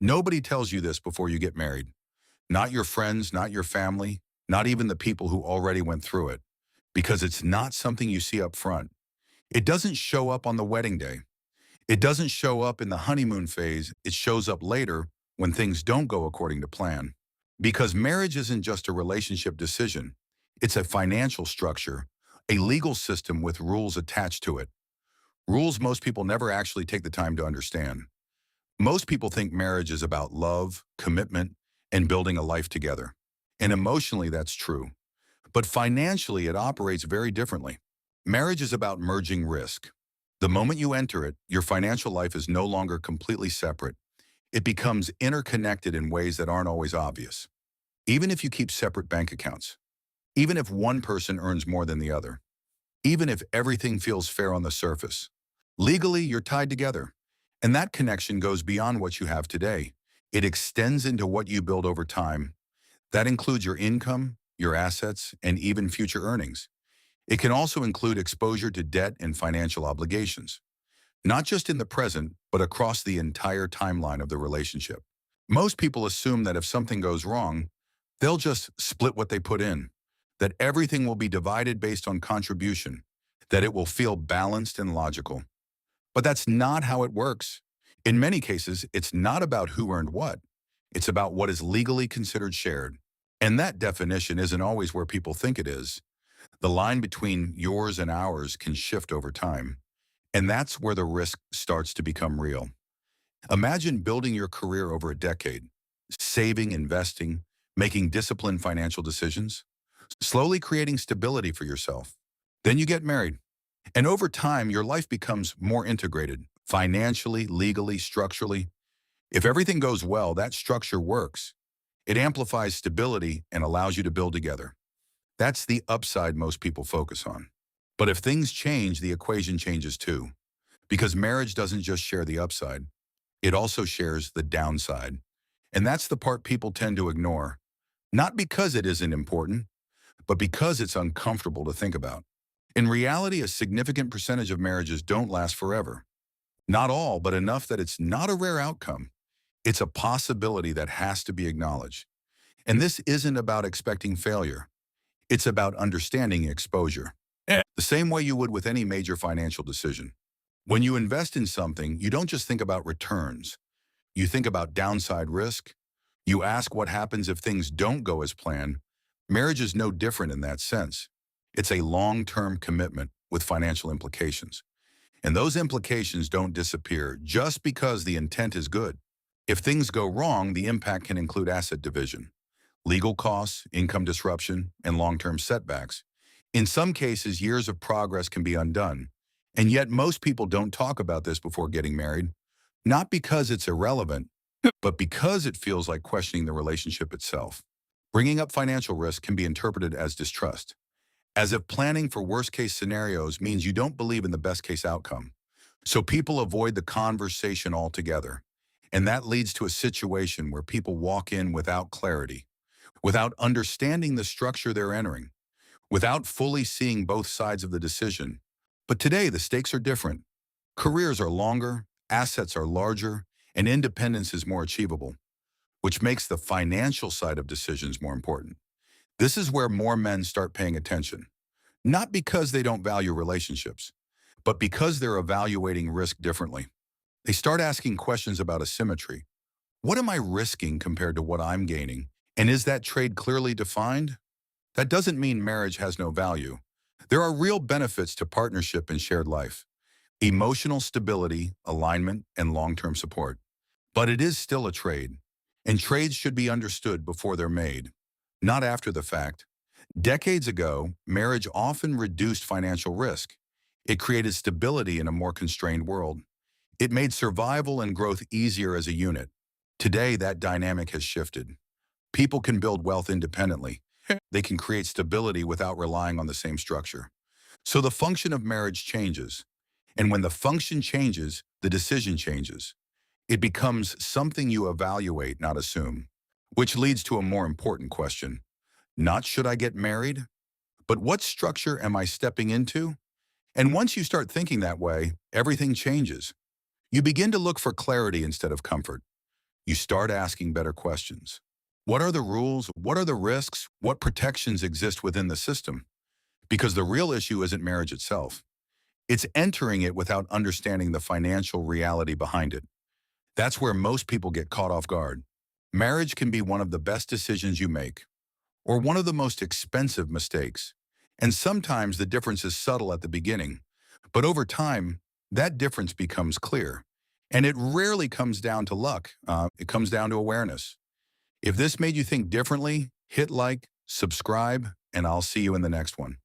Nobody tells you this before you get married. Not your friends, not your family, not even the people who already went through it, because it's not something you see up front. It doesn't show up on the wedding day. It doesn't show up in the honeymoon phase. It shows up later when things don't go according to plan. Because marriage isn't just a relationship decision. It's a financial structure, a legal system with rules attached to it. Rules most people never actually take the time to understand. Most people think marriage is about love, commitment, and building a life together. And emotionally, that's true. But financially, it operates very differently. Marriage is about merging risk. The moment you enter it, your financial life is no longer completely separate. It becomes interconnected in ways that aren't always obvious. Even if you keep separate bank accounts, even if one person earns more than the other, even if everything feels fair on the surface, legally, you're tied together. And that connection goes beyond what you have today. It extends into what you build over time. That includes your income, your assets, and even future earnings. It can also include exposure to debt and financial obligations, not just in the present, but across the entire timeline of the relationship. Most people assume that if something goes wrong, they'll just split what they put in, that everything will be divided based on contribution, that it will feel balanced and logical. But that's not how it works. In many cases, it's not about who earned what. It's about what is legally considered shared. And that definition isn't always where people think it is. The line between yours and ours can shift over time. And that's where the risk starts to become real. Imagine building your career over a decade, saving, investing, making disciplined financial decisions, slowly creating stability for yourself. Then you get married. And over time, your life becomes more integrated, financially, legally, structurally. If everything goes well, that structure works. It amplifies stability and allows you to build together. That's the upside most people focus on. But if things change, the equation changes too. Because marriage doesn't just share the upside, it also shares the downside. And that's the part people tend to ignore. Not because it isn't important, but because it's uncomfortable to think about. In reality, a significant percentage of marriages don't last forever. Not all, but enough that it's not a rare outcome. It's a possibility that has to be acknowledged. And this isn't about expecting failure. It's about understanding exposure. The same way you would with any major financial decision. When you invest in something, you don't just think about returns. You think about downside risk. You ask what happens if things don't go as planned. Marriage is no different in that sense. It's a long-term commitment with financial implications. And those implications don't disappear just because the intent is good. If things go wrong, the impact can include asset division, legal costs, income disruption, and long-term setbacks. In some cases, years of progress can be undone. And yet most people don't talk about this before getting married, not because it's irrelevant, but because it feels like questioning the relationship itself. Bringing up financial risk can be interpreted as distrust, as if planning for worst-case scenarios means you don't believe in the best-case outcome. So people avoid the conversation altogether. And that leads to a situation where people walk in without clarity, without understanding the structure they're entering, without fully seeing both sides of the decision. But today, the stakes are different. Careers are longer, assets are larger, and independence is more achievable, which makes the financial side of decisions more important. This is where more men start paying attention, not because they don't value relationships, but because they're evaluating risk differently. They start asking questions about asymmetry. What am I risking compared to what I'm gaining? And is that trade clearly defined? That doesn't mean marriage has no value. There are real benefits to partnership and shared life: emotional stability, alignment, and long-term support. But it is still a trade, and trades should be understood before they're made, not after the fact. Decades ago, marriage often reduced financial risk. It created stability in a more constrained world. It made survival and growth easier as a unit. Today, that dynamic has shifted. People can build wealth independently. They can create stability without relying on the same structure. So the function of marriage changes. And when the function changes, the decision changes. It becomes something you evaluate, not assume. Which leads to a more important question. Not should I get married, but what structure am I stepping into? And once you start thinking that way, everything changes. You begin to look for clarity instead of comfort. you start asking better questions. What are the rules? What are the risks? What protections exist within the system? Because the real issue isn't marriage itself. It's entering it without understanding the financial reality behind it. That's where most people get caught off guard. Marriage can be one of the best decisions you make, or one of the most expensive mistakes. And sometimes the difference is subtle at the beginning, but over time, that difference becomes clear. And it rarely comes down to luck. It comes down to awareness. If this made you think differently, hit like, subscribe, and I'll see you in the next one.